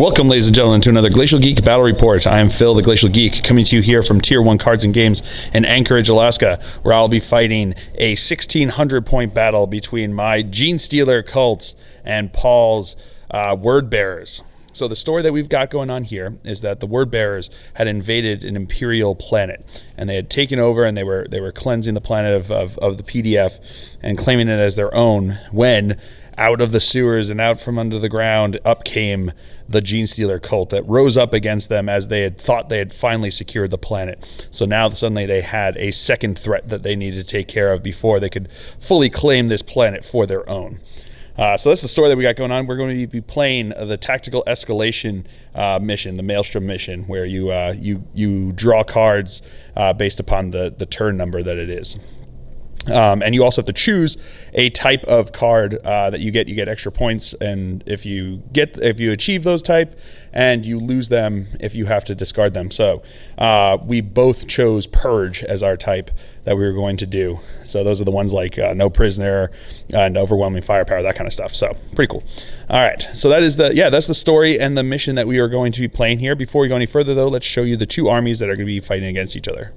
Welcome, ladies and gentlemen, to another Glacial Geek Battle Report. I am Phil, the Glacial Geek, coming to you here from Tier 1 Cards and Games in Anchorage, Alaska, where I'll be fighting a 1,600-point battle between my Genestealer Cult and Paul's Word Bearers. So the story that we've got going on here is that the Word Bearers had invaded an Imperial planet, and they had taken over, and they were cleansing the planet of the PDF and claiming it as their own, when out of the sewers and out from under the ground up came the Genestealer Cult that rose up against them as they had thought they had finally secured the planet. So now suddenly they had a second threat that they needed to take care of before they could fully claim this planet for their own. So that's the story that we got going on. We're going to be playing the tactical escalation mission, the Maelstrom mission, where you draw cards based upon the turn number that it is. And you also have to choose a type of card that you get extra points, and if you achieve those type, and you lose them if you have to discard them. So we both chose Purge as our type that we were going to do. So those are the ones like No Prisoner and Overwhelming Firepower, that kind of stuff. So pretty cool. All right, so that's the story and the mission that we are going to be playing here. Before we go any further, though, let's show you the two armies that are going to be fighting against each other.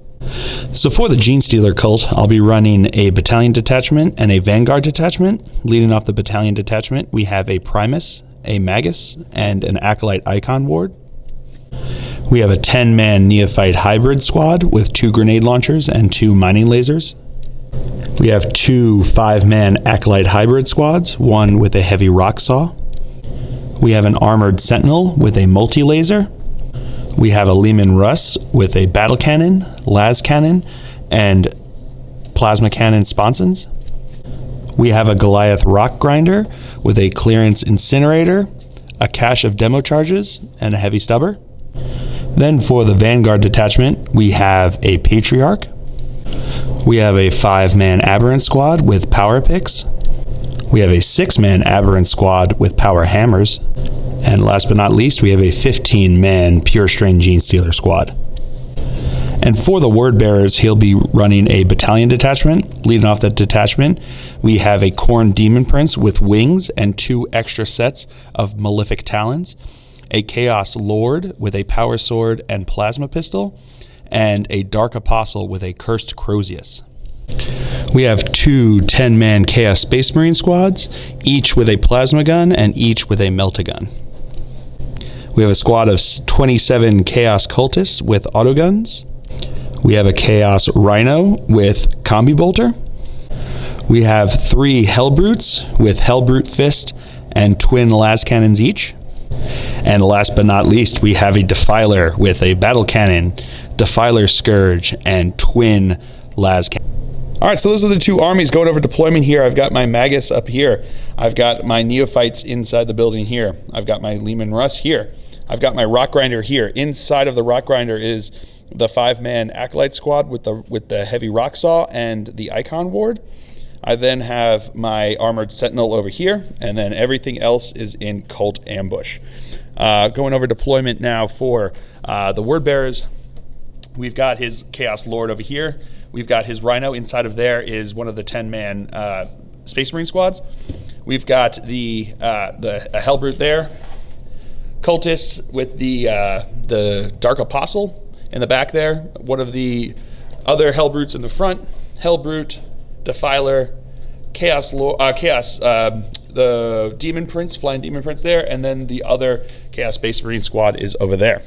So for the Genestealer Cult, I'll be running a battalion detachment and a vanguard detachment. Leading off the battalion detachment, we have a Primus, a Magus, and an Acolyte Icon Ward. We have a 10-man Neophyte Hybrid Squad with 2 grenade launchers and 2 mining lasers. We have 2 5-man Acolyte Hybrid Squads, one with a heavy rock saw. We have an Armored Sentinel with a multi-laser. We have a Leman Russ with a battle cannon, las cannon, and plasma cannon sponsons. We have a Goliath rock grinder with a clearance incinerator, a cache of demo charges, and a heavy stubber. Then for the Vanguard detachment, we have a Patriarch. We have a 5-man Aberrant Squad with power picks. We have a 6-man Aberrant Squad with power hammers. And last but not least, we have a 15-man Pure Strain Genestealer Squad. And for the Word Bearers, he'll be running a battalion detachment. Leading off that detachment, we have a Khorne Demon Prince with wings and 2 extra sets of Malefic Talons, a Chaos Lord with a power sword and plasma pistol, and a Dark Apostle with a Cursed Crozius. We have 2 10-man Chaos Space Marine squads, each with a plasma gun and each with a melt-a-gun. We have a squad of 27 Chaos Cultists with autoguns. We have a Chaos Rhino with Combi Bolter. We have 3 Hellbrutes with Hellbrute Fist and twin las cannons each. And last but not least, we have a Defiler with a battle cannon, Defiler Scourge, and twin las cannons. All right, so those are the two armies going over deployment here. I've got my Magus up here. I've got my Neophytes inside the building here. I've got my Leman Russ here. I've got my Rock Grinder here. Inside of the Rock Grinder is the 5-man Acolyte Squad with the heavy rock saw and the Icon Ward. I then have my Armored Sentinel over here, and then everything else is in Cult Ambush. Going over deployment now for the Word Bearers. We've got his Chaos Lord over here. We've got his Rhino. Inside of there is one of the 10-man Space Marine squads. We've got a Hellbrute there. Cultists with the Dark Apostle in the back there. One of the other Hellbrutes in the front. Hellbrute, Defiler, Chaos, the Demon Prince, Flying Demon Prince there, and then the other Chaos Space Marine squad is over there.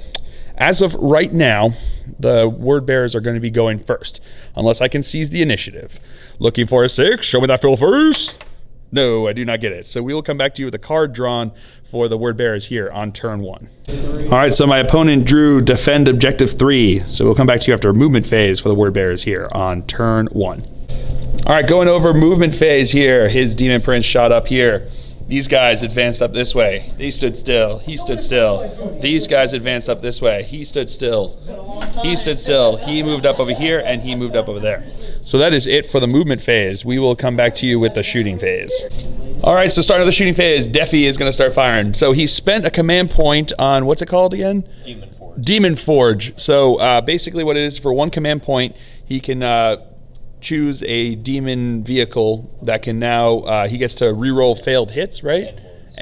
As of right now, the Word Bearers are going to be going first, unless I can seize the initiative. Looking for a 6? Show me that fill first. No, I do not get it. So we will come back to you with a card drawn for the Word Bearers here on turn 1. All right, so my opponent drew Defend Objective 3. So we'll come back to you after a movement phase for the Word Bearers here on turn 1. All right, going over movement phase here. His Demon Prince shot up here. These guys advanced up this way. They stood still. He stood still. These guys advanced up this way. He stood still. He stood still. He moved up over here, and he moved up over there. So that is it for the movement phase. We will come back to you with the shooting phase. All right, so starting with the shooting phase, Defi is going to start firing. So he spent a command point on, what's it called again? Demon Forge. Demon Forge. So basically what it is, for 1 command point, he can choose a demon vehicle that can now, he gets to reroll failed hits, right?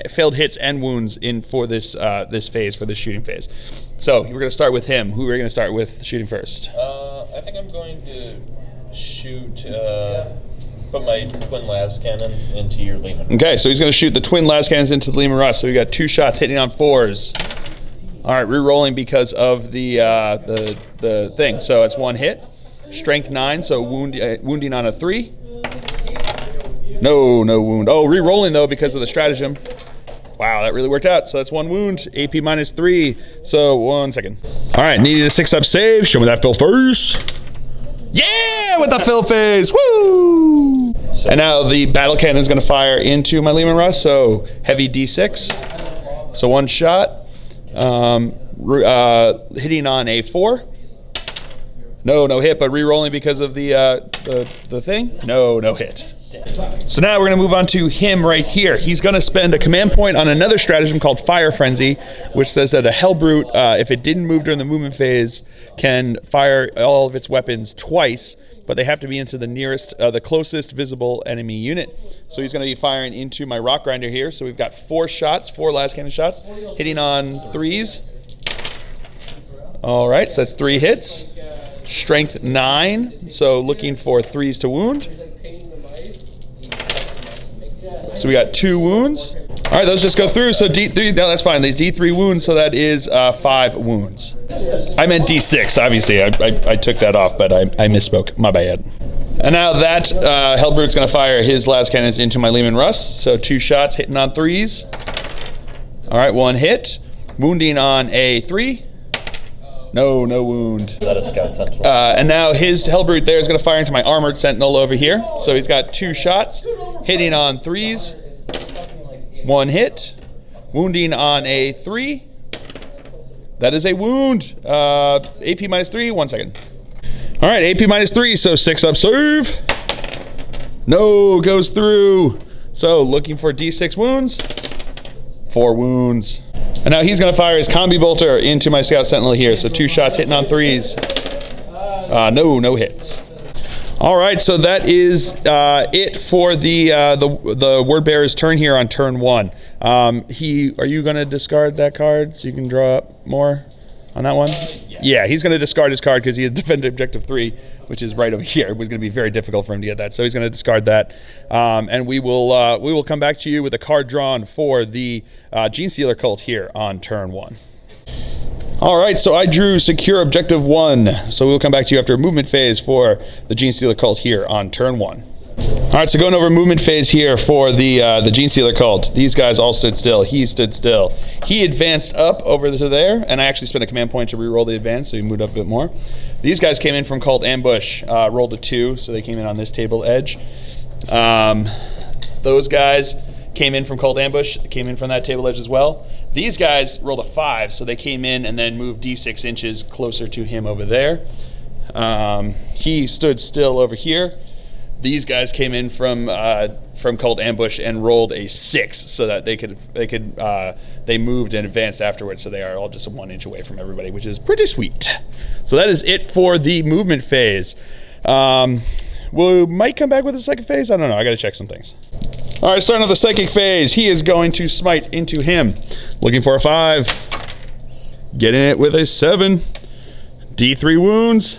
failed hits and wounds in for this this phase, for this shooting phase. So we're going to start with him. Who are we going to start with shooting first? I think I'm going to shoot, put my twin las cannons into your Lehman. Okay, so he's going to shoot the twin las cannons into the Lehman Russ. So we got 2 shots hitting on 4s. All right, re-rolling because of the thing. So it's 1 hit. Strength 9, so wounding on a 3. No wound. Oh, re-rolling though because of the stratagem. Wow, that really worked out. So that's 1 wound, AP -3. So 1 second. All right, needed a 6-up save. Show me that fill face. Yeah, with the fill face. Woo! And now the battle cannon is going to fire into my Lehman Russ. So heavy D6. So 1 shot. Hitting on a 4. No hit, but re-rolling because of the thing. No hit. So now we're going to move on to him right here. He's going to spend a command point on another stratagem called Fire Frenzy, which says that a Hellbrute, if it didn't move during the movement phase, can fire all of its weapons twice, but they have to be into the nearest, the closest visible enemy unit. So he's going to be firing into my Rock Grinder here. So we've got 4 shots, 4 las cannon shots, hitting on 3s. All right, so that's 3 hits. Strength 9, so looking for 3s to wound. So we got 2 wounds. All right, those just go through. So D3, no, that's fine. These D3 wounds, so that is 5 wounds. I meant D6, obviously. I took that off, but I misspoke. My bad. And now that Hellbrute's going to fire his las cannons into my Lehman Russ. So 2 shots hitting on 3s. All right, 1 hit. Wounding on a 3. No wound. Is that a scout sentinel? And now his Hellbrute there is going to fire into my armored sentinel over here. So he's got 2 shots, hitting on 3s, 1 hit, wounding on a 3. That is a wound. AP -3, 1 second. All right, AP -3, so 6-up save. No, goes through. So looking for D6 wounds, 4 wounds. And now he's going to fire his Combi Bolter into my Scout Sentinel here. So 2 shots hitting on 3s. No hits. All right, so that is it for the Word Bearer's turn here on turn 1. Are you going to discard that card so you can draw up more on that one? Yeah, he's going to discard his card because he has defended objective 3, which is right over here. It was going to be very difficult for him to get that, so he's going to discard that. And we will come back to you with a card drawn for the Genestealer Cult here on turn 1. All right, so I drew secure objective 1. So we'll come back to you after a movement phase for the Genestealer Cult here on turn 1. All right, so going over movement phase here for the Genestealer Cult. These guys all stood still. He stood still. He advanced up over to there, and I actually spent a command point to re-roll the advance, so he moved up a bit more. These guys came in from Cult Ambush, rolled a 2, so they came in on this table edge. Those guys came in from Cult Ambush, came in from that table edge as well. These guys rolled a 5, so they came in and then moved D6 inches closer to him over there. He stood still over here. These guys came in from Cult Ambush and rolled a 6, so that they moved and advanced afterwards. So they are all just 1 inch away from everybody, which is pretty sweet. So that is it for the movement phase. We might come back with a second phase. I don't know. I got to check some things. All right, starting off the psychic phase. He is going to smite into him, looking for a 5, getting it with a 7. D3 wounds,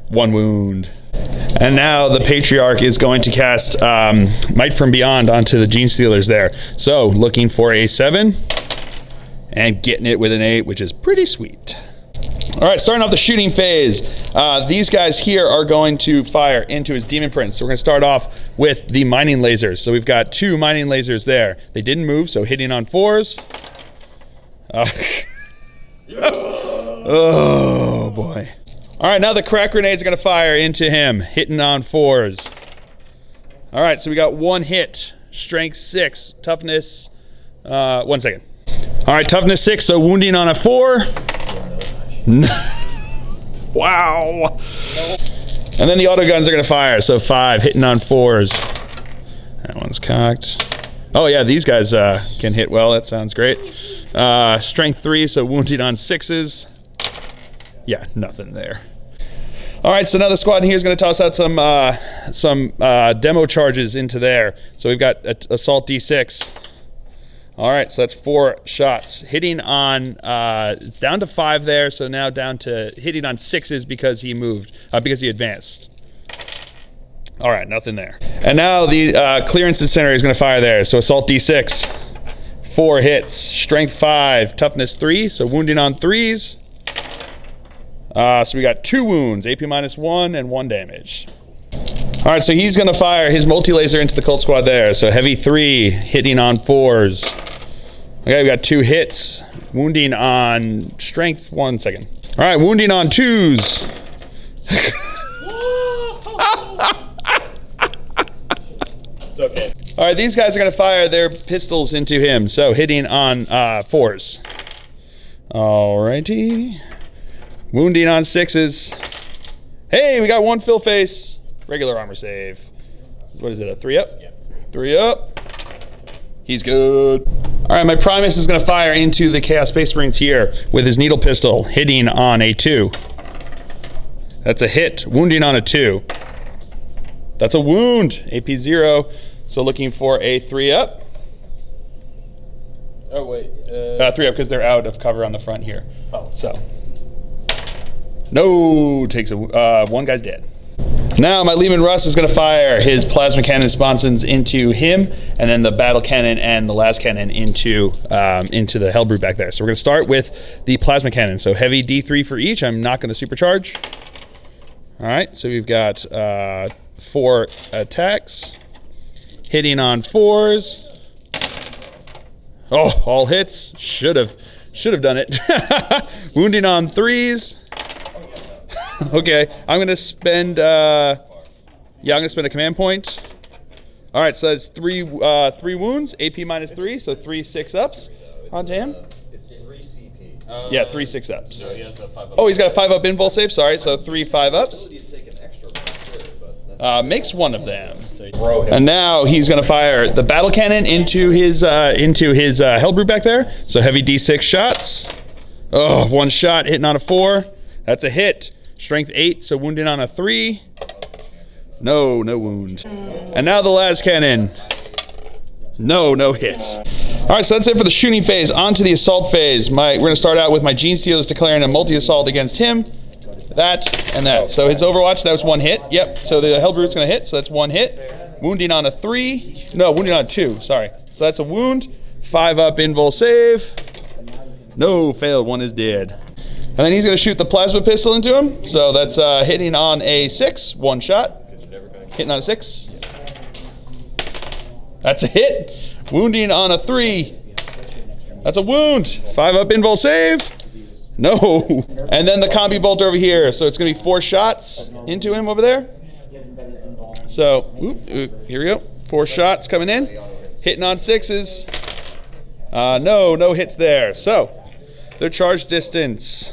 1 wound. And now the Patriarch is going to cast Might from Beyond onto the Genestealers there. So looking for a 7 and getting it with an 8, which is pretty sweet. All right, starting off the shooting phase. These guys here are going to fire into his Demon Prince. So we're going to start off with the mining lasers. So we've got 2 mining lasers there. They didn't move, so hitting on 4s. Oh boy. All right, now the crack grenades are going to fire into him, hitting on 4s. All right, so we got 1 hit, strength 6, toughness, 1 second. All right, toughness 6, so wounding on a 4. Wow. And then the autoguns are going to fire, so 5, hitting on 4s. That one's cocked. Oh yeah, these guys can hit well, that sounds great. Strength 3, so wounding on 6s. Yeah, nothing there. All right, so now the squad in here is going to toss out some demo charges into there. So we've got assault D6. All right, so that's 4 shots. Hitting on, it's down to 5 there, so now down to hitting on 6s because he moved, because he advanced. All right, nothing there. And now the clearance incendiary is going to fire there. So assault d6, 4 hits, strength 5, toughness 3, so wounding on 3s. So we got 2 wounds, AP -1 and 1 damage. All right, so he's going to fire his multi-laser into the cult squad there. So heavy 3, hitting on 4s. Okay, we got 2 hits, wounding on strength, 1 second. All right, wounding on 2s. It's okay. All right, these guys are going to fire their pistols into him. So hitting on 4s. All righty. Wounding on 6s. Hey, we got 1 fill face. Regular armor save. What is it, a 3 up? Yeah. 3 up. He's good. All right, my Primus is going to fire into the Chaos Space Marines here with his needle pistol, hitting on a 2. That's a hit. Wounding on a 2. That's a wound. AP 0. So looking for a 3 up. Oh, wait. 3 up because they're out of cover on the front here. Oh. So. No, takes a 1 guy's dead. Now my Lehman Russ is going to fire his plasma cannon sponsons into him, and then the battle cannon and the las cannon into the Hellbrew back there. So we're going to start with the plasma cannon. So heavy D3 for each. I'm not going to supercharge. All right, so we've got 4 attacks, hitting on 4s. Oh, all hits. Should have done it. Wounding on 3s. Okay, I'm gonna spend. I'm gonna spend a command point. All right, so that's 3 wounds, AP -3, so 3 6-ups onto him. It's 3 CP. Yeah, 3 6-ups. So he has a 5 up. Oh, he's got a 5-up invul save. Sorry, so 3 5-ups. Makes 1 of them. Throw him. And now he's gonna fire the battle cannon into his Hellbrew back there. So heavy D6 shots. Oh, 1 shot hitting on a 4. That's a hit. Strength 8, so wounding on a 3. No wound. And now the las cannon. No hits. All right, so that's it for the shooting phase. On to the assault phase. We're going to start out with my Genestealers declaring a multi-assault against him. That and that. So his Overwatch, that was 1 hit. Yep, so the Hellbrute's going to hit, so that's 1 hit. Wounding on a 3. No, wounding on a 2, sorry. So that's a wound. 5-up invul save. No, failed. 1 is dead. And then he's going to shoot the plasma pistol into him. So that's hitting on a 6, 1 shot. Hitting on a 6. That's a hit. Wounding on a 3. That's a wound. 5-up invul save. No. And then the combi bolt over here. So it's going to be 4 shots into him over there. So, here we go. 4 shots coming in. Hitting on 6s. No hits there. So, their charge distance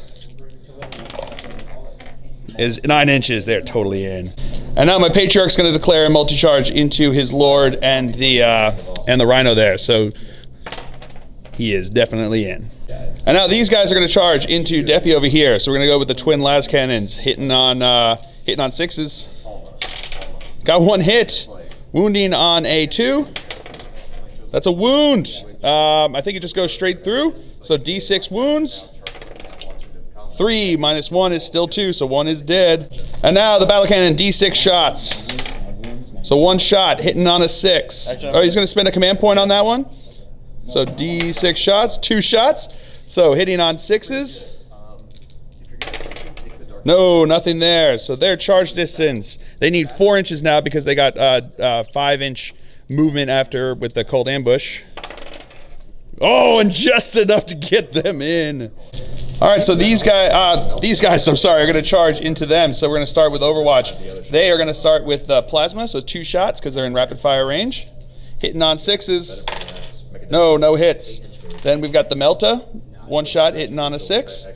is 9 inches. They're totally in. And now my Patriarch's going to declare a multi-charge into his Lord and the Rhino there. So he is definitely in. And now these guys are going to charge into Defi over here. So we're going to go with the twin las cannons, hitting on 6s. Got 1 hit. Wounding on a 2. That's a wound. I think it just goes straight through. So D6 wounds. 3 -1 is still 2, so 1 is dead. And now the battle cannon, D6 shots. So 1 shot, hitting on a 6. Oh, he's going to spend a command point on that one. So D6 shots, 2 shots. So hitting on 6s. No, nothing there. So their charge distance, they need 4 inches now because they got 5-inch movement after with the cold ambush. Oh, and just enough to get them in. All right, so these guys, I'm sorry, are going to charge into them. So we're going to start with Overwatch. They are going to start with plasma, so 2 shots because they're in rapid fire range. Hitting on 6s. No hits. Then we've got the Melta, 1 shot hitting on a 6.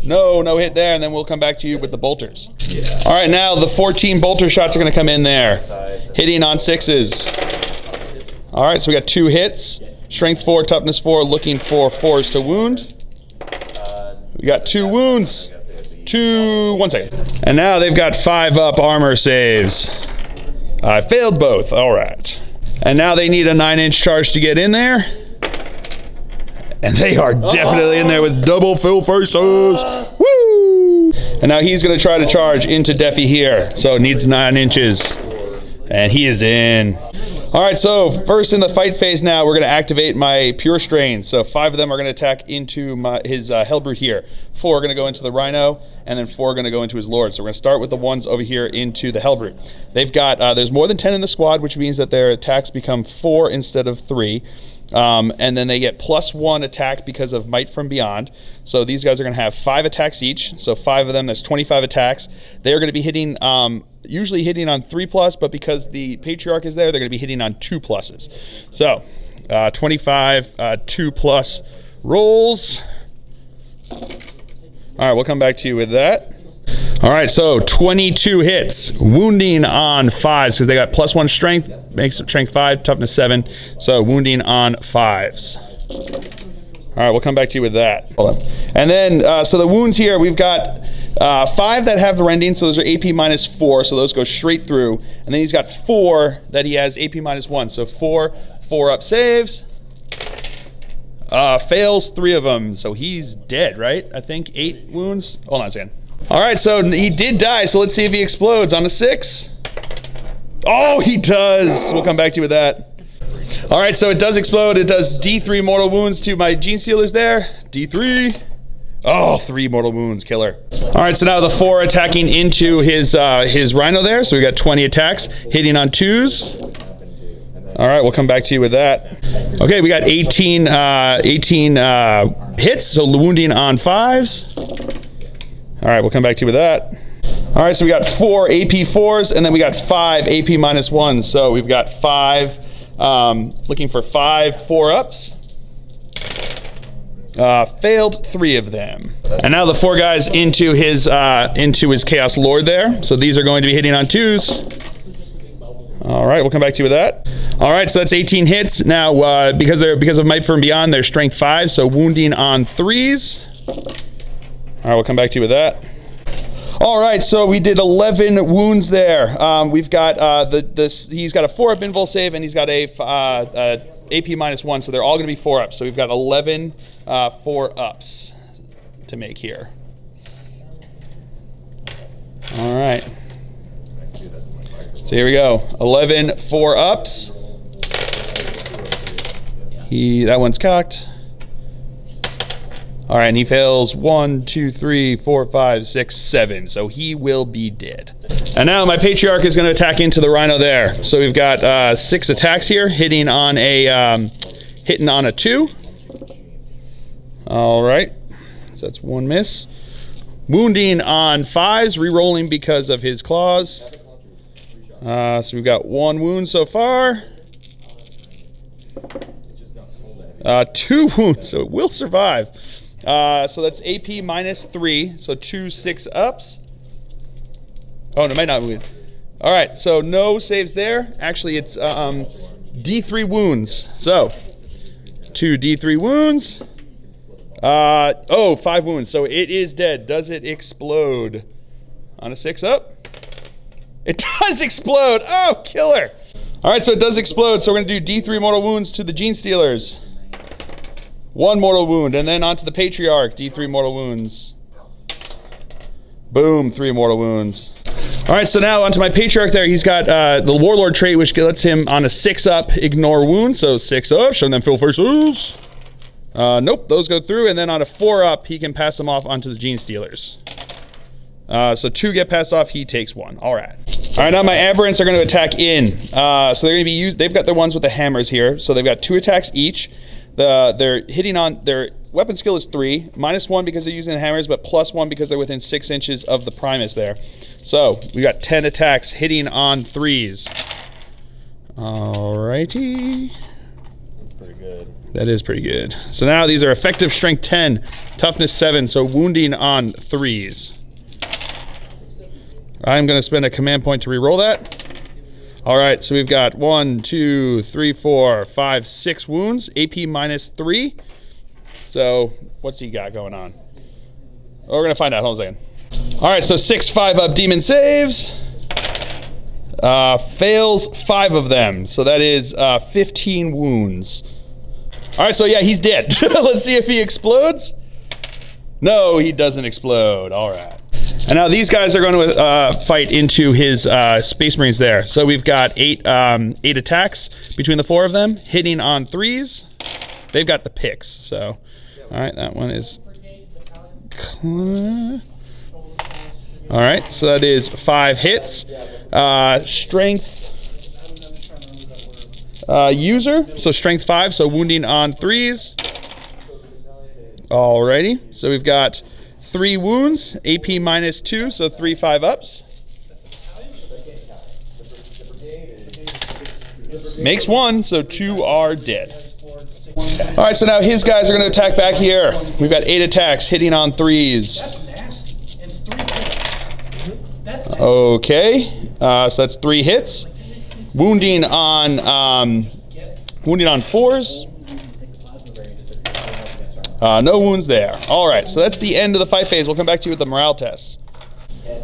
No hit there, and then we'll come back to you with the bolters. All right, now the 14 bolter shots are going to come in there, hitting on 6s. All right, so we got 2 hits. Strength 4, toughness 4, looking for 4s to wound. We got 2 wounds. 1 second. And now they've got 5-up armor saves. I failed both. All right. And now they need a 9-inch charge to get in there. And they are definitely in there with double fill faces. Woo! And now he's going to try to charge into Deafy here. So it needs 9 inches. And he is in. All right, so first in the fight phase now, we're going to activate my Pure Strains. So 5 of them are going to attack into his Hellbrute here. 4 are going to go into the Rhino, and then 4 are going to go into his Lord. So we're going to start with the ones over here into the Hellbrute. They've got, there's more than 10 in the squad, which means that their attacks become 4 instead of 3. And then they get +1 attack because of Might from Beyond. So these guys are going to have 5 attacks each. So 5 of them, that's 25 attacks. They are going to be hitting, usually hitting on 3+, but because the Patriarch is there, they're going to be hitting on 2+. So 25 2+ rolls. All right, we'll come back to you with that. All right, so 22 hits, wounding on 5s because they got +1 strength, makes it strength 5, toughness 7. So wounding on 5s. All right, we'll come back to you with that. Hold on. And then, so the wounds here, we've got 5 that have the rending, so those are AP -4, so those go straight through. And then he's got 4 that he has AP -1, so 4 4-up saves. Fails 3 of them, so he's dead, right? I think 8 wounds. Hold on a second. All right, so he did die, so let's see if he explodes on a 6. Oh, he does. We'll come back to you with that. All right, so it does explode. It does D3 mortal wounds to my Genestealers there. D3. Oh, 3 mortal wounds, killer. All right, so now the 4 attacking into his Rhino there. So we got 20 attacks, hitting on 2s. All right, we'll come back to you with that. Okay, we got 18 hits, so wounding on 5s. All right, we'll come back to you with that. All right, so we got 4 AP 4s, and then we got 5 AP -1s. So we've got 5, looking for 5 4-ups. Failed 3 of them. And now the 4 guys into his Chaos Lord there. So these are going to be hitting on 2s. All right, we'll come back to you with that. All right, so that's 18 hits. Now, because of Might from Beyond, they're strength 5, so wounding on 3s. All right, we'll come back to you with that. All right, so we did 11 wounds there. We've got he's got a 4-up invul save, and he's got a AP -1, so they're all going to be 4-ups. So we've got 11 4-ups to make here. All right. So here we go. 11 4-ups. That one's cocked. All right, and he fails 1, 2, 3, 4, 5, 6, 7. So he will be dead. And now my Patriarch is going to attack into the Rhino there. So we've got 6 attacks here, hitting on a 2. All right, so that's 1 miss. Wounding on 5s, re-rolling because of his claws. So we've got 1 wound so far. 2 wounds, so it will survive. So that's AP -3, so 2 6-ups. Oh, no, it might not wound. All right, so no saves there. Actually, it's D3 wounds. So 2 D3 wounds. 5 wounds. So it is dead. Does it explode on a 6-up? It does explode. Oh, killer. All right, so it does explode. So we're going to do D3 mortal wounds to the Genestealers. 1 mortal wound, and then onto the Patriarch, D3 mortal wounds. Boom, 3 mortal wounds. All right, so now onto my Patriarch there. He's got the Warlord trait, which lets him on a 6-up ignore wounds. So 6-up, showing them fill faces. Nope, those go through, and then on a 4-up, he can pass them off onto the Genestealers. So 2 get passed off, he takes 1. All right. All right, now my Aberrants are going to attack in. So they're going to be they've got the ones with the hammers here. So they've got 2 attacks each. They're hitting on, their weapon skill is 3, -1 because they're using the hammers, but +1 because they're within 6 inches of the Primus there. So we got 10 attacks hitting on 3s. Alrighty. That's pretty good. That is pretty good. So now these are effective strength 10, toughness 7, so wounding on 3s. I'm going to spend a command point to re-roll that. All right, so we've got 1, 2, 3, 4, 5, 6 wounds, AP -3. So what's he got going on? Oh, we're going to find out. Hold on a second. All right, so 6 5-up demon saves. Fails 5 of them. So that is 15 wounds. All right, so yeah, he's dead. Let's see if he explodes. No, he doesn't explode. All right. And now these guys are going to fight into his Space Marines there. So we've got 8 attacks between the 4 of them, hitting on 3s. They've got the picks, so. All right, that one is. All right, so that is 5 hits. Strength user, so strength 5, so wounding on 3s. Alrighty, so we've got 3 wounds, AP -2, so 3 5-ups. Makes 1, so 2 are dead. All right, so now his guys are going to attack back here. We've got 8 attacks, hitting on 3s. Okay, so that's 3 hits. Wounding on 4s. No wounds there. All right, so that's the end of the fight phase. We'll come back to you with the morale tests.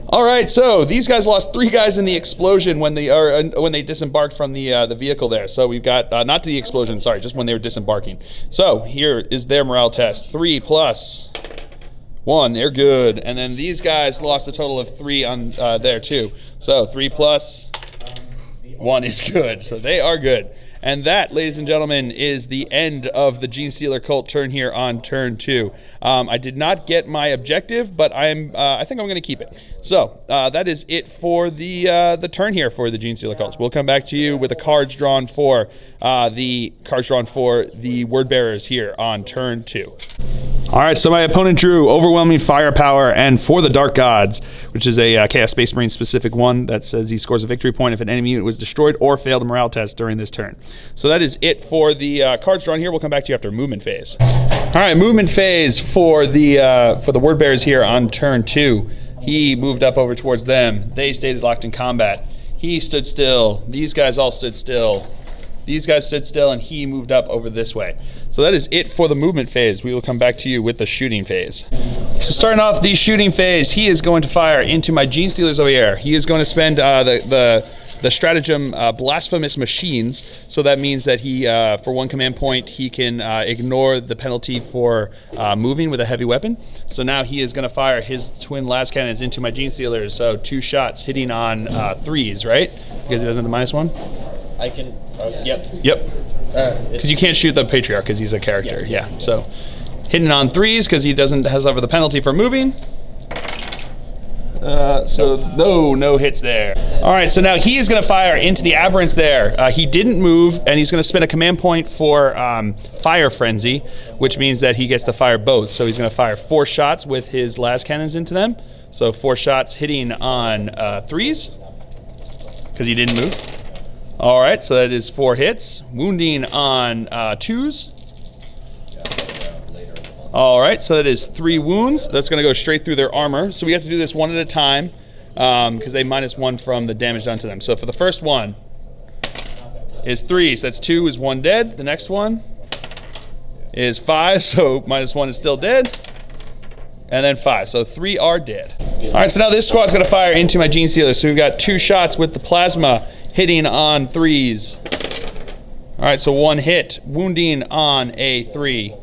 All right, so these guys lost 3 guys in the explosion when they disembarked from the vehicle there. So we've got not the explosion, sorry, just when they were disembarking. So here is their morale test: 3 plus 1, they're good. And then these guys lost a total of 3 on there too. So 3 plus 1 is good. So they are good. And that, ladies and gentlemen, is the end of the Genestealer Cult turn here on turn 2. I did not get my objective, but I think I'm going to keep it. So that is it for the turn here for the Genestealer Cults. We'll come back to you with the cards drawn for the word bearers here on turn 2. All right, so my opponent drew Overwhelming Firepower and For the Dark Gods, which is a Chaos Space Marine specific one that says he scores a victory point if an enemy unit was destroyed or failed a morale test during this turn. So that is it for the cards drawn here. We'll come back to you after movement phase. All right, movement phase for the word bearers here on turn 2. He moved up over towards them. They stayed locked in combat. He stood still. These guys all stood still. These guys stood still, and he moved up over this way. So that is it for the movement phase. We will come back to you with the shooting phase. So starting off the shooting phase, he is going to fire into my Genestealers over here. He is going to spend the stratagem Blasphemous Machines. So that means that he, for 1 command point, he can ignore the penalty for moving with a heavy weapon. So now he is going to fire his twin las cannons into my Genestealers. So 2 shots hitting on 3s, right? Because he doesn't have the -1? I can, yep. Yep. Because you can't shoot the Patriarch because he's a character, yeah. So hitting on 3s because he doesn't have the penalty for moving. So no hits there. All right, so now he is going to fire into the Aberrants there. He didn't move, and he's going to spend a command point for Fire Frenzy, which means that he gets to fire both. So he's going to fire 4 shots with his las cannons into them. So 4 shots hitting on 3s because he didn't move. All right, so that is 4 hits. Wounding on 2s. All right, so that is 3 wounds. That's going to go straight through their armor. So we have to do this one at a time because they -1 from the damage done to them. So for the first one is 3, so that's 2 is 1 dead. The next one is 5, so -1 is still dead. And then 5, so 3 are dead. All right, so now this squad's going to fire into my Genestealer. So we've got 2 shots with the plasma hitting on 3s. All right, so 1 hit, wounding on a 3.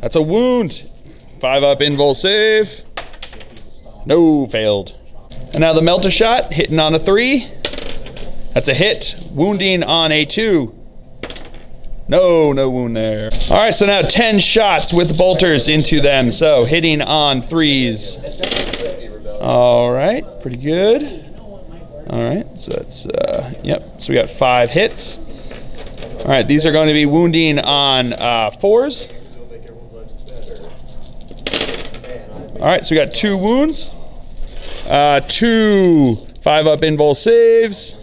That's a wound. 5-up invul save. No, failed. And now the melter shot hitting on a 3. That's a hit, wounding on a 2. No wound there. All right, so now 10 shots with bolters into them. So hitting on 3s. All right, pretty good. All right, so it's, yep, so we got 5 hits. All right, these are going to be wounding on 4s. All right, so we got 2 wounds. 2 5-up invul saves.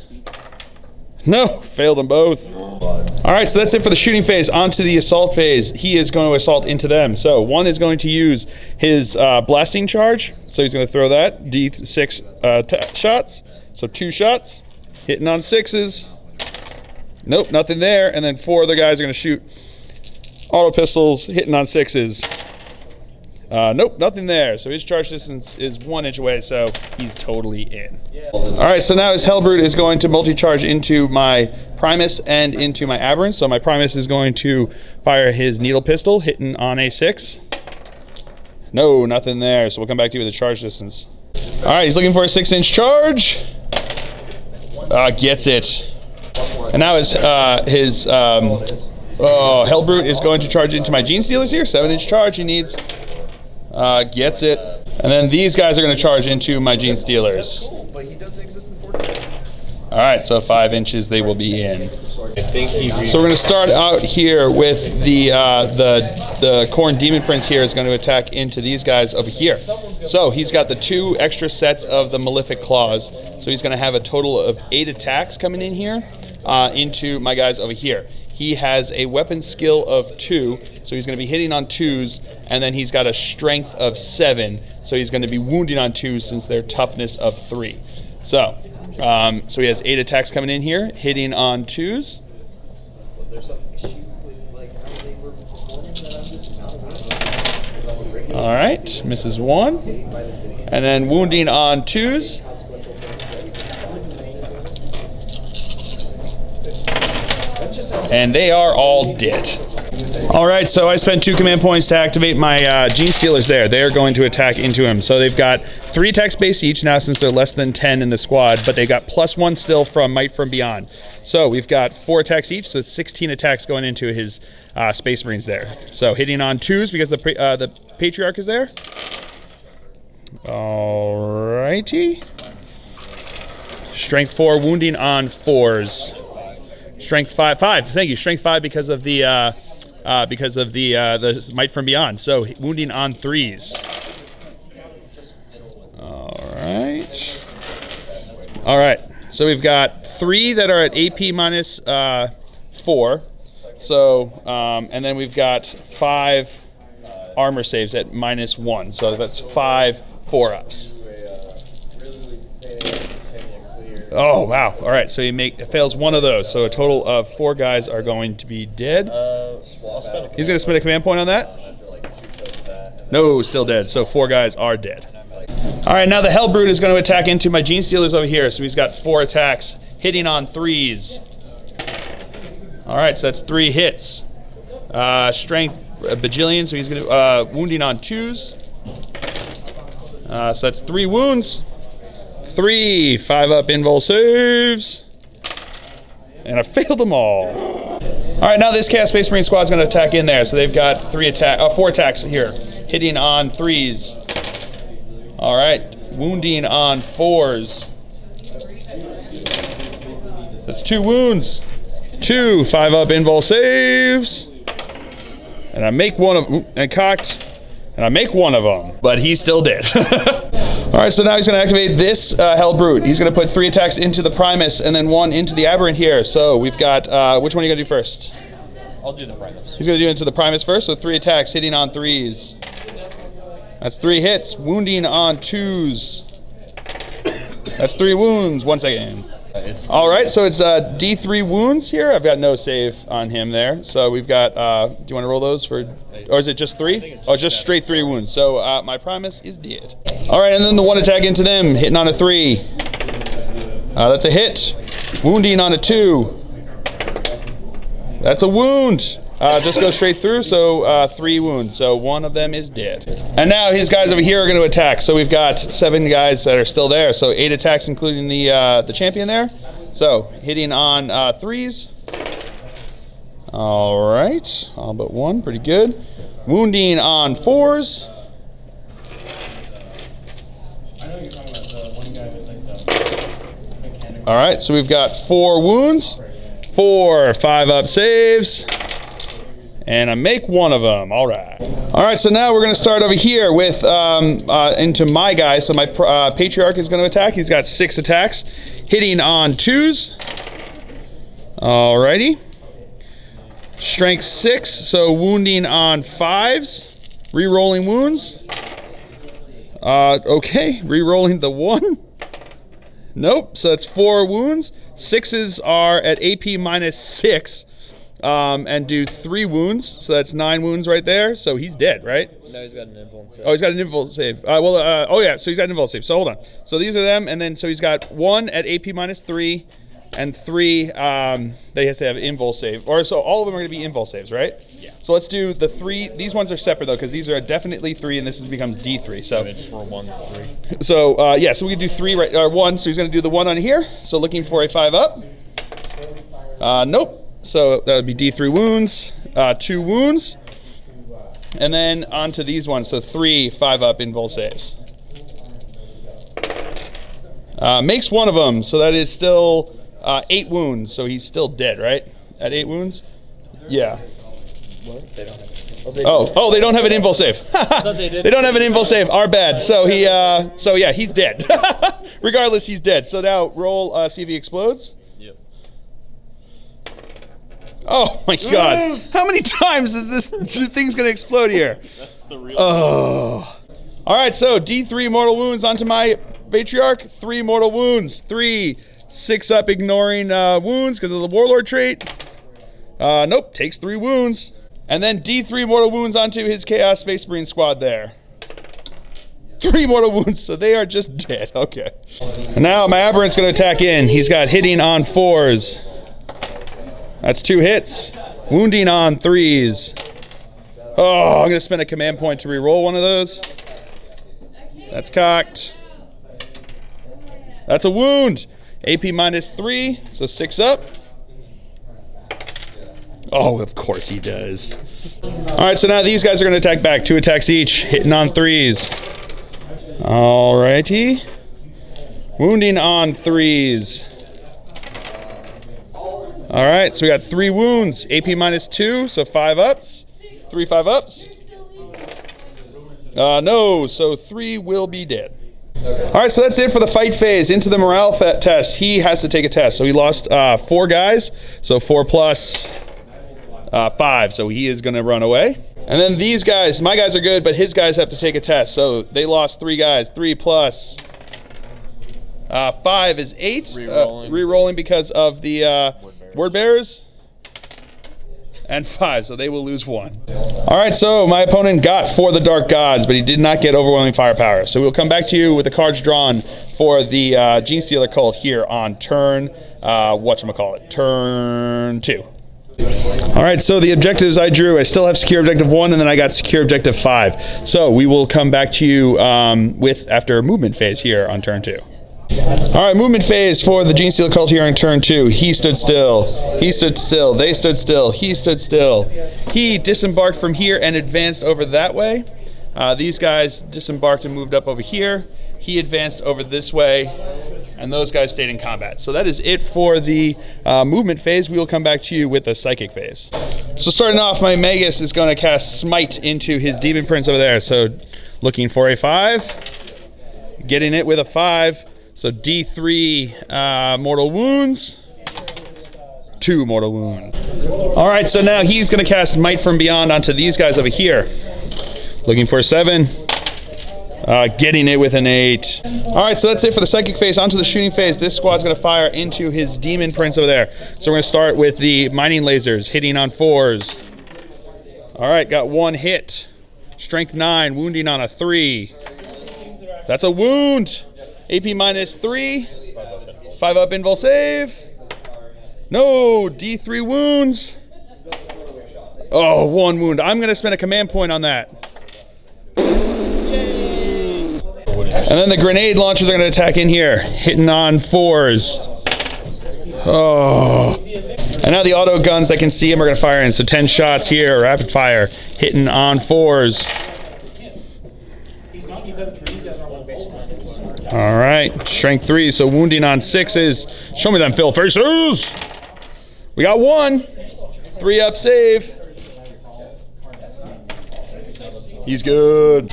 No, failed them both. All right, so that's it for the shooting phase. On to the assault phase. He is going to assault into them. So 1 is going to use his blasting charge. So he's going to throw that, D6 shots. So 2 shots, hitting on 6s. Nope, nothing there. And then 4 other guys are going to shoot auto pistols, hitting on 6s. Nope, nothing there. So his charge distance is 1 inch away, so he's totally in. All right, so now his Hellbrute is going to multi-charge into my Primus and into my Aberrant. So my Primus is going to fire his Needle Pistol, hitting on a 6. No, nothing there. So we'll come back to you with a charge distance. All right, he's looking for a 6-inch charge. Gets it. And now his Hellbrute is going to charge into my Genestealers here. 7-inch charge he needs. Gets it. And then these guys are going to charge into my Genestealers. All right, so 5 inches they will be in. So we're going to start out here with the Khorne Demon Prince here is going to attack into these guys over here. So he's got the 2 extra sets of the Malefic Claws. So he's going to have a total of 8 attacks coming in here into my guys over here. He has a weapon skill of 2, so he's going to be hitting on 2s, and then he's got a strength of 7, so he's going to be wounding on 2s since they're toughness of 3. So he has 8 attacks coming in here, hitting on 2s. All right, misses 1, and then wounding on 2s. And they are all dead. All right, so I spent 2 command points to activate my Genestealers there. They are going to attack into him. So they've got 3 attacks base each now since they're less than 10 in the squad, but they got +1 still from Might from Beyond. So we've got 4 attacks each, so 16 attacks going into his Space Marines there. So hitting on 2s because the Patriarch is there. All righty. Strength 4, wounding on 4s. Strength 5. Thank you. Strength 5 because of the Might from Beyond. So wounding on 3s. All right. So we've got 3 that are at AP minus 4. So and then we've got 5 armor saves at -1. So that's 5 4-ups. Oh, wow. All right, so he fails 1 of those. So a total of 4 guys are going to be dead. He's going to spend a command point on that? No, still dead. So 4 guys are dead. All right, now the Hellbrute is going to attack into my Genestealers over here. So he's got 4 attacks, hitting on 3s. All right, so that's 3 hits. Strength a bajillion, so he's going to wounding on 2s. So that's 3 wounds. 3 5-up invul saves, and I failed them all. All right, now this Chaos Space Marine squad is going to attack in there. So they've got 4 attacks here, hitting on 3s. All right, wounding on 4s. That's 2 wounds. 2 5-up invul saves, and I make one of and cocked, and I make one of them, but he's still dead. All right, so now he's going to activate this Hellbrute. He's going to put 3 attacks into the Primus and then 1 into the Aberrant here. So we've got, which one are you going to do first? I'll do the Primus. He's going to do it into the Primus first, so 3 attacks, hitting on 3s. That's 3 hits, wounding on 2s. That's 3 wounds, 1 second. All right, so it's D3 wounds here. I've got no save on him there. So we've got, do you want to roll those for, or is it just 3? Oh, just straight 3 wounds. So my Primus is dead. All right, and then the 1 attack into them, hitting on a 3. That's a hit. Wounding on a 2. That's a wound. Just go straight through, so 3 wounds. So 1 of them is dead. And now his guys over here are going to attack. So we've got 7 guys that are still there. So 8 attacks, including the champion there. So hitting on 3s. All right, all but 1, pretty good. Wounding on 4s. All right, so we've got 4 wounds, 4 5-up saves. And I make 1 of them. All right. All right, so now we're going to start over here with into my guy. So my Patriarch is going to attack. He's got 6 attacks, hitting on 2s. All righty. Strength 6, so wounding on 5s. Re-rolling wounds. Okay, re-rolling the 1. Nope, so that's 4 wounds. 6s are at AP -6. and do 3 wounds. So that's 9 wounds right there. So he's dead, right? No, he's got an invuln save. Oh, he's got an invuln save. Oh yeah, so he's got an invuln save. So hold on. So these are them, and then so he's got 1 at AP -3, and 3 that he has to have invul save. Or so all of them are going to be invul saves, right? Yeah. So let's do the 3. These ones are separate though, because these are definitely 3, and this becomes D3. So just roll 1, 3. So yeah, so we can do 3 right, or 1. So he's going to do the 1 on here. So looking for a 5 up. Nope. So that would be D3 wounds, 2 wounds, and then onto these ones. So 3 5 up invul saves. Makes 1 of them, so that is still 8 wounds. So he's still dead, right? At 8 wounds? Yeah. What? They don't have Oh, they don't have an invul save. They don't have an invul save. Our bad. So so yeah, he's dead. Regardless, he's dead. So now roll, see if he explodes. Yep. Oh my God! How many times is this thing's gonna explode here? That's the real. Oh. All right. So D3 mortal wounds onto my patriarch. 3 mortal wounds. 3 6 up ignoring wounds because of the warlord trait. Nope. Takes 3 wounds. And then D3 mortal wounds onto his Chaos Space Marine squad there. 3 mortal wounds, so they are just dead. Okay. And now my Aberrant's going to attack in. He's got hitting on 4s. That's 2 hits. Wounding on 3s. Oh, I'm going to spend a command point to re-roll one of those. That's cocked. That's a wound. AP -3, so 6 up. Oh, of course he does. All right, so now these guys are going to attack back. 2 attacks each, hitting on 3s. All righty. Wounding on 3s. All right, so we got 3 wounds. AP -2, so 5 ups. 3 5 ups. No, so 3 will be dead. All right, so that's it for the fight phase. Into the morale test. He has to take a test. So he lost 4 guys, so 4 plus 5, so he is going to run away. And then these guys, my guys are good, but his guys have to take a test. So they lost 3 guys. 3 plus 5 is 8. Re-rolling because of the word bearers. And 5, so they will lose 1. All right, so my opponent got for the Dark Gods, but he did not get overwhelming firepower. So we'll come back to you with the cards drawn for the Genestealer Cult here on turn, turn 2. All right, so the objectives I drew, I still have secure objective 1, and then I got secure objective 5. So we will come back to you after a movement phase here on turn 2. All right, movement phase for the Genestealer Cult here on turn 2. He stood still. He stood still. They stood still. He stood still. He disembarked from here and advanced over that way. These guys disembarked and moved up over here. He advanced over this way, and those guys stayed in combat. So that is it for the movement phase. We will come back to you with the psychic phase. So starting off, my Magus is going to cast Smite into his Demon Prince over there. So looking for a 5. Getting it with a 5. So D3 mortal wounds. 2 mortal wounds. All right, so now he's going to cast Might from Beyond onto these guys over here. Looking for a 7. Getting it with an 8. All right, so that's it for the psychic phase. Onto the shooting phase. This squad's going to fire into his Demon Prince over there. So we're going to start with the mining lasers, hitting on 4s. All right, got 1 hit. Strength 9, wounding on a 3. That's a wound. AP -3. 5 up invul save. No, D3 wounds. Oh, 1 wound. I'm going to spend a command point on that. And then the grenade launchers are going to attack in here, hitting on 4s. Oh. And now the auto guns, I can see them, are going to fire in. So 10 shots here, rapid fire, hitting on 4s. All right, strength 3, so wounding on 6s. Show me them fill faces. We got 1. 3 up save. He's good.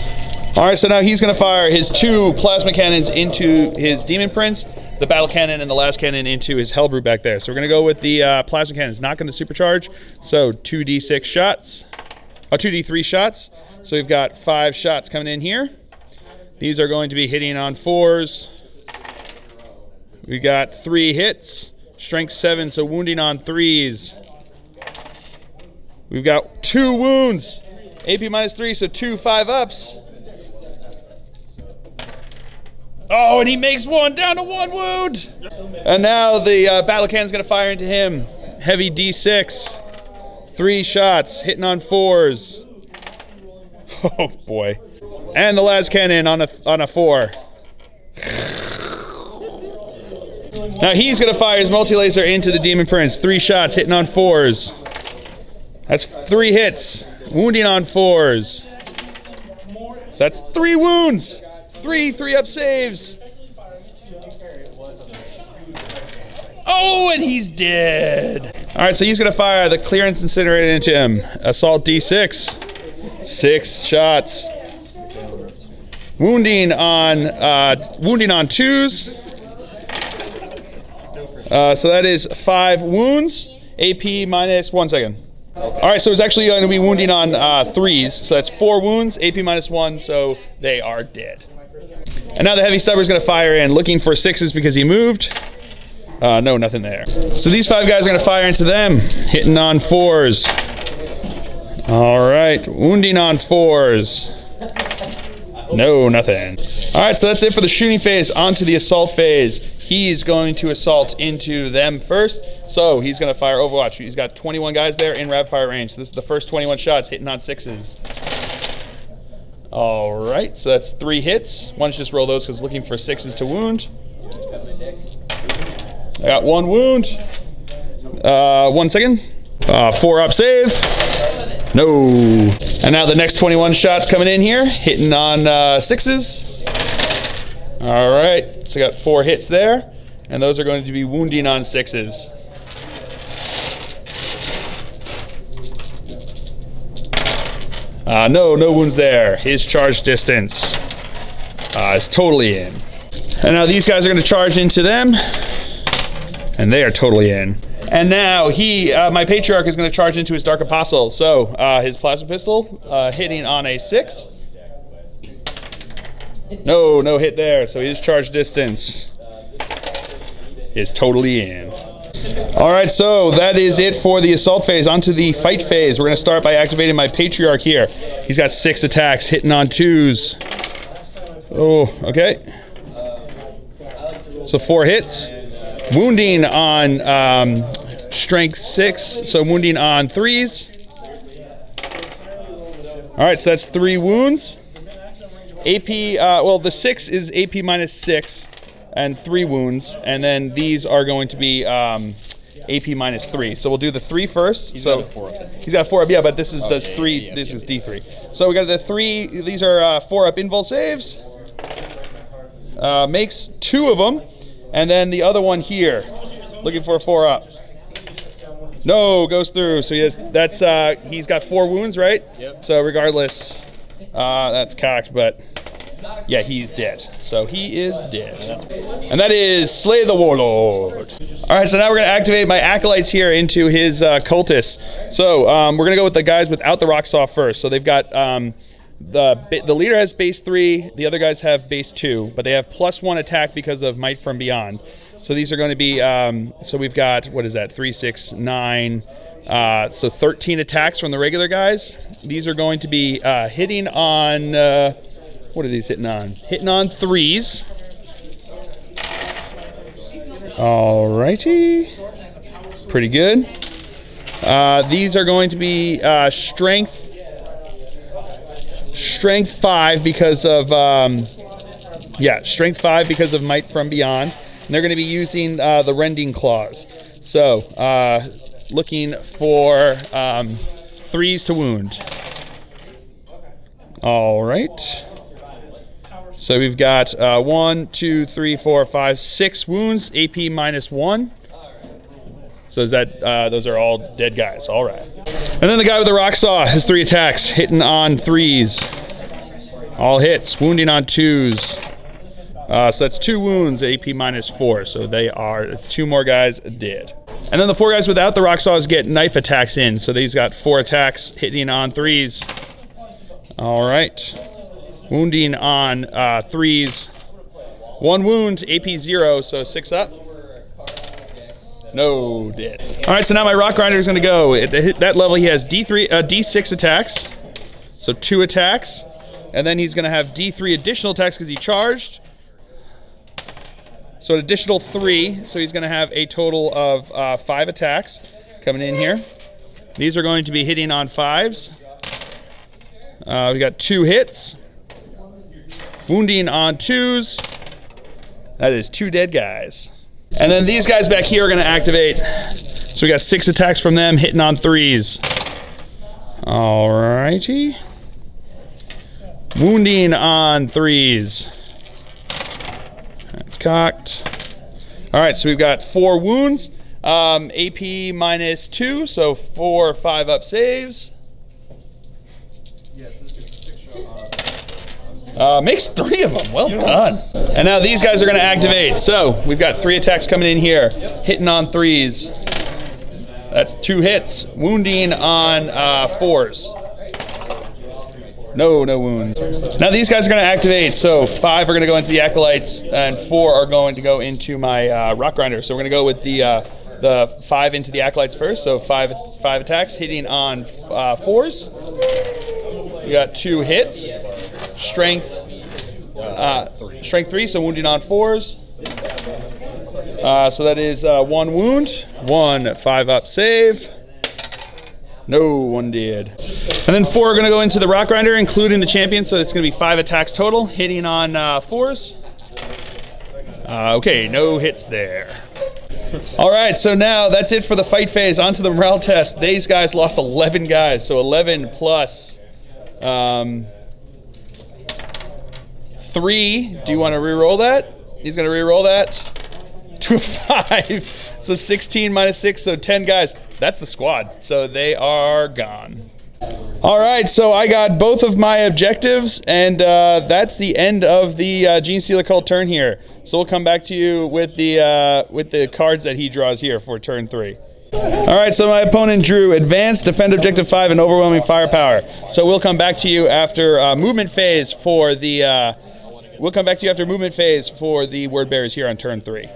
All right, so now he's going to fire his 2 plasma cannons into his Demon Prince, the battle cannon and the last cannon into his Hellbrute back there. So we're going to go with the plasma cannons, not going to supercharge. So 2d6 shots, 2d3 shots. So we've got 5 shots coming in here. These are going to be hitting on 4s. We got 3 hits, strength 7, so wounding on 3s. We've got 2 wounds. AP -3, so 2 5-ups. Oh, and he makes 1, down to 1 wound. And now the battle cannon's gonna fire into him. Heavy D6. 3 shots, hitting on 4s. Oh boy. And the las cannon on a 4. Now he's gonna fire his multi-laser into the Demon Prince. 3 shots, hitting on 4s. That's 3 hits, wounding on 4s. That's 3 wounds. 3 3-up saves. Oh, and he's dead. All right, so he's gonna fire the clearance incinerator into him. Assault D6. 6 shots. Wounding on 2s. So that is 5 wounds. AP -1 second. All right, so it's actually going to be wounding on 3s. So that's 4 wounds. AP -1, so they are dead. And now the heavy stubber is going to fire in, looking for 6s because he moved. No, nothing there. So these 5 guys are going to fire into them, hitting on 4s. All right, wounding on 4s. No, nothing. All right, so that's it for the shooting phase. On to the assault phase. He's going to assault into them first. So he's going to fire Overwatch. He's got 21 guys there in rapid fire range. So this is the first 21 shots, hitting on 6s. All right, so that's 3 hits. Why don't you just roll those because looking for 6s to wound. I got 1 wound. 1 second. 4-up save. No. And now the next 21 shots coming in here, hitting on 6s. All right, so I got 4 hits there, and those are going to be wounding on 6s. No wounds there. His charge distance is totally in. And now these guys are going to charge into them, and they are totally in. And now my Patriarch is going to charge into his Dark Apostle. So his plasma pistol hitting on a 6. No hit there. So his charge distance is totally in. All right, so that is it for the assault phase. On to the fight phase. We're going to start by activating my Patriarch here. He's got 6 attacks, hitting on 2s. Oh, okay. So 4 hits. Wounding on strength 6, so wounding on 3s. All right, so that's 3 wounds. AP, well, the 6 is AP -6 and 3 wounds, and then these are going to be AP -3. So we'll do the 3 first. He's got a 4 up. He's got a 4 up, yeah, but this is does 3. Yeah, this is D3. So we got the 3. These are 4-up invul saves. Makes 2 of them. And then the other one here, looking for a 4-up. No, goes through. So he's got 4 wounds, right? Yep. So regardless, that's cocked, but yeah, he's dead. So he is dead. And that is Slay the Warlord. All right, so now we're gonna activate my acolytes here into his cultists. So we're gonna go with the guys without the rock saw first. So they've got the leader has base 3, the other guys have base 2, but they have +1 attack because of Might from Beyond. So these are going to be, so we've got, what is that, 3, 6, 9, so 13 attacks from the regular guys. These are going to be hitting on, what are these hitting on? Hitting on 3s. Alrighty. Pretty good. These are going to be Strength 5 because of Strength 5 because of Might from Beyond, and they're going to be using the Rending Claws. So looking for 3s to wound. All right. So we've got 1, 2, 3, 4, 5, 6 wounds. AP -1. So is that those are all dead guys. All right. And then the guy with the rock saw has 3 attacks, hitting on 3s. All hits, wounding on 2s. So that's 2 wounds, AP -4. So it's 2 more guys dead. And then the 4 guys without the rock saws get knife attacks in. So these got 4 attacks, hitting on 3s. All right. Wounding on 3s. 1 wound, AP 0, so 6 up. No, did. All right, so now my rock grinder is going to go. At that level, he has D6 attacks, so 2 attacks, and then he's going to have D3 additional attacks because he charged. So an additional 3, so he's going to have a total of 5 attacks coming in here. These are going to be hitting on 5s. We got 2 hits. Wounding on 2s. That is 2 dead guys. And then these guys back here are going to activate. So we got 6 attacks from them, hitting on 3s. Alrighty. Wounding on 3s. That's cocked. Alright, so we've got 4 wounds. AP -2, so 4 5-up saves. Makes 3 of them. Well done. And now these guys are going to activate. So we've got 3 attacks coming in here, hitting on 3s. That's 2 hits. Wounding on 4s. No wounds. Now these guys are going to activate. So 5 are going to go into the acolytes, and 4 are going to go into my rock grinder. So we're going to go with the 5 into the acolytes first. So 5 attacks, hitting on 4s. We got 2 hits. Strength 3, so wounding on 4s. So that is 1 wound, 1 5-up save. No, 1 did. And then 4 are going to go into the rock grinder, including the champion, so it's going to be 5 attacks total, hitting on 4s. Okay, no hits there. All right, so now that's it for the fight phase. On to the morale test. These guys lost 11 guys, so 11 plus 3. Do you want to re-roll that? He's going to re-roll that to a 5. So 16 minus 6, so 10 guys. That's the squad. So they are gone. All right, so I got both of my objectives, and that's the end of the Genestealer Cult turn here. So we'll come back to you with the cards that he draws here for turn 3. All right, so my opponent drew Advance, Defend Objective 5, and Overwhelming Firepower. So we'll come back to you after movement phase for the word bearers here on turn 3.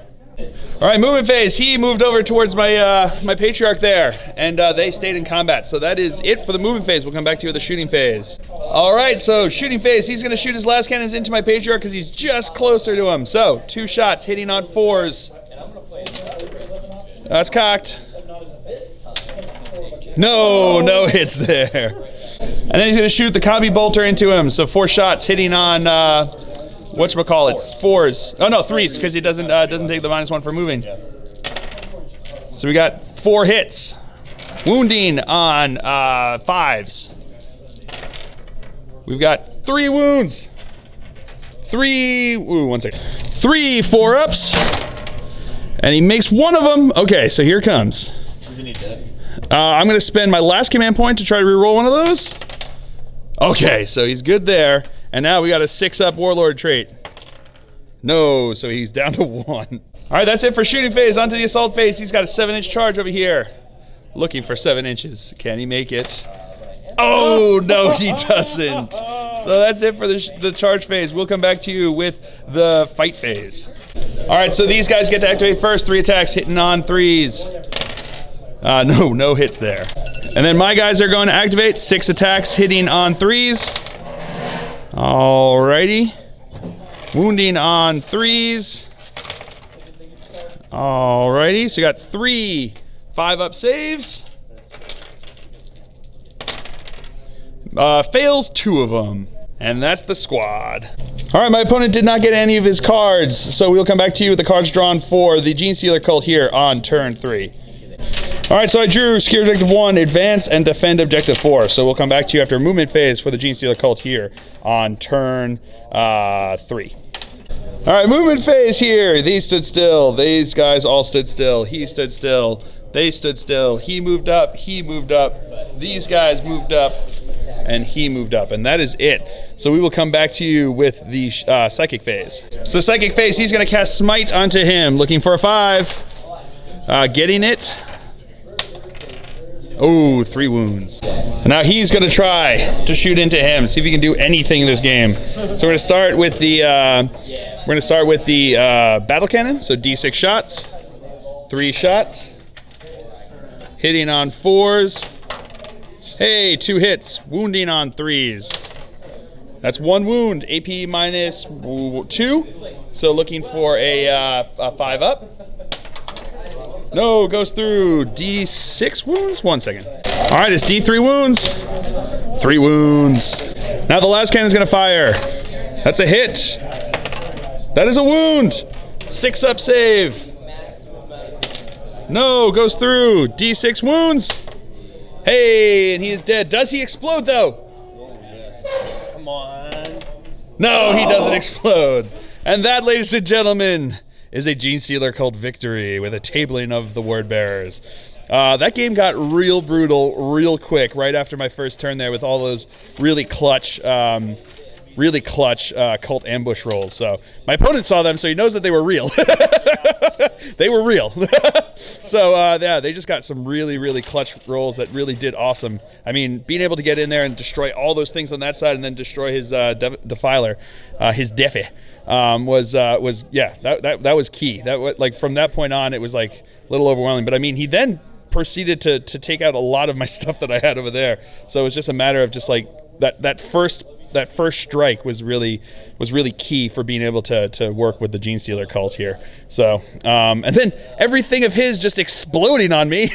All right, movement phase. He moved over towards my patriarch there, and they stayed in combat. So that is it for the movement phase. We'll come back to you with the shooting phase. All right, so shooting phase. He's going to shoot his last cannons into my patriarch because he's just closer to him. So 2 shots hitting on 4s. That's cocked. No hits there. And then he's going to shoot the combi bolter into him. So 4 shots hitting on whatchamacallits, 4s. Oh no, 3s, because he doesn't take the -1 for moving. So we got 4 hits. Wounding on 5s. We've got 3 wounds. 3 4-ups. And he makes 1 of them. Okay, so here comes. Isn't he dead? I'm going to spend my last command point to try to reroll 1 of those. Okay, so he's good there. And now we got a 6-up warlord trait. No, so he's down to 1. All right, that's it for shooting phase. On to the assault phase. He's got a 7-inch charge over here. Looking for 7 inches. Can he make it? Oh, no, he doesn't. So that's it for the charge phase. We'll come back to you with the fight phase. All right, so these guys get to activate first. 3 attacks, hitting on 3s. No hits there. And then my guys are going to activate 6 attacks, hitting on 3s. Alrighty. Wounding on 3s. Alrighty, so you got 3 5-up saves. Fails 2 of them. And that's the squad. All right, my opponent did not get any of his cards, so we'll come back to you with the cards drawn for the Genestealer Cult here on turn 3. All right, so I drew Secure Objective 1, Advance, and Defend Objective 4. So we'll come back to you after movement phase for the Genestealer Cult here on turn 3. All right, movement phase here. These stood still. These guys all stood still. He stood still. They stood still. He moved up. He moved up. These guys moved up. And he moved up. And that is it. So we will come back to you with the Psychic phase. So Psychic phase, he's going to cast Smite onto him. Looking for a 5. Getting it. Oh, 3 wounds. And now he's going to try to shoot into him. See if he can do anything in this game. So we're going to start with the battle cannon. So D6 shots. 3 shots. Hitting on 4s. Hey, 2 hits. Wounding on 3s. That's 1 wound. AP minus 2. So looking for a 5 up. No, goes through. D6 wounds? 1 second. All right, it's D3 wounds. 3 wounds. Now the last cannon's gonna fire. That's a hit. That is a wound. 6 up save. No, goes through. D6 wounds. Hey, and he is dead. Does he explode though? Come on. No, he doesn't explode. And that, ladies and gentlemen, is a Genestealer Cult victory with a tabling of the word bearers. That game got real brutal real quick right after my first turn there with all those really clutch cult ambush rolls. So my opponent saw them, so he knows that they were real. They were real. So yeah, they just got some really clutch rolls that really did awesome. I mean, being able to get in there and destroy all those things on that side and then destroy his defiler, his defi, was yeah, that was key. Like from that point on, it was like a little overwhelming. But I mean, he then proceeded to take out a lot of my stuff that I had over there. So it was just a matter of just like that first strike was really key for being able to work with the Genestealer Cult here. So and then everything of his just exploding on me.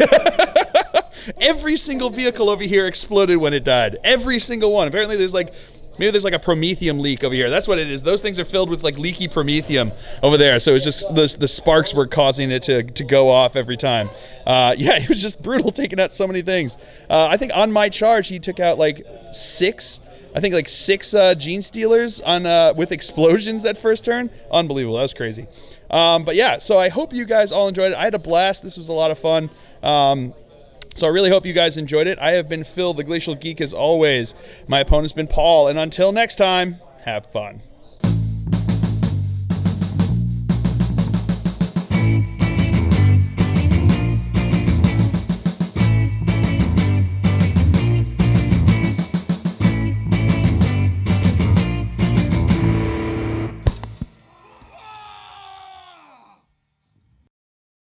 Every single vehicle over here exploded when it died. Every single one. Apparently there's like maybe there's like a promethium leak over here. That's what it is. Those things are filled with like leaky promethium over there. So it's just the sparks were causing it to go off every time. Yeah, it was just brutal taking out so many things. I think on my charge he took out like 6 Genestealers on with explosions that first turn. Unbelievable. That was crazy. But yeah, so I hope you guys all enjoyed it. I had a blast. This was a lot of fun. So I really hope you guys enjoyed it. I have been Phil, the Glacial Geek, as always. My opponent's been Paul, and until next time, have fun.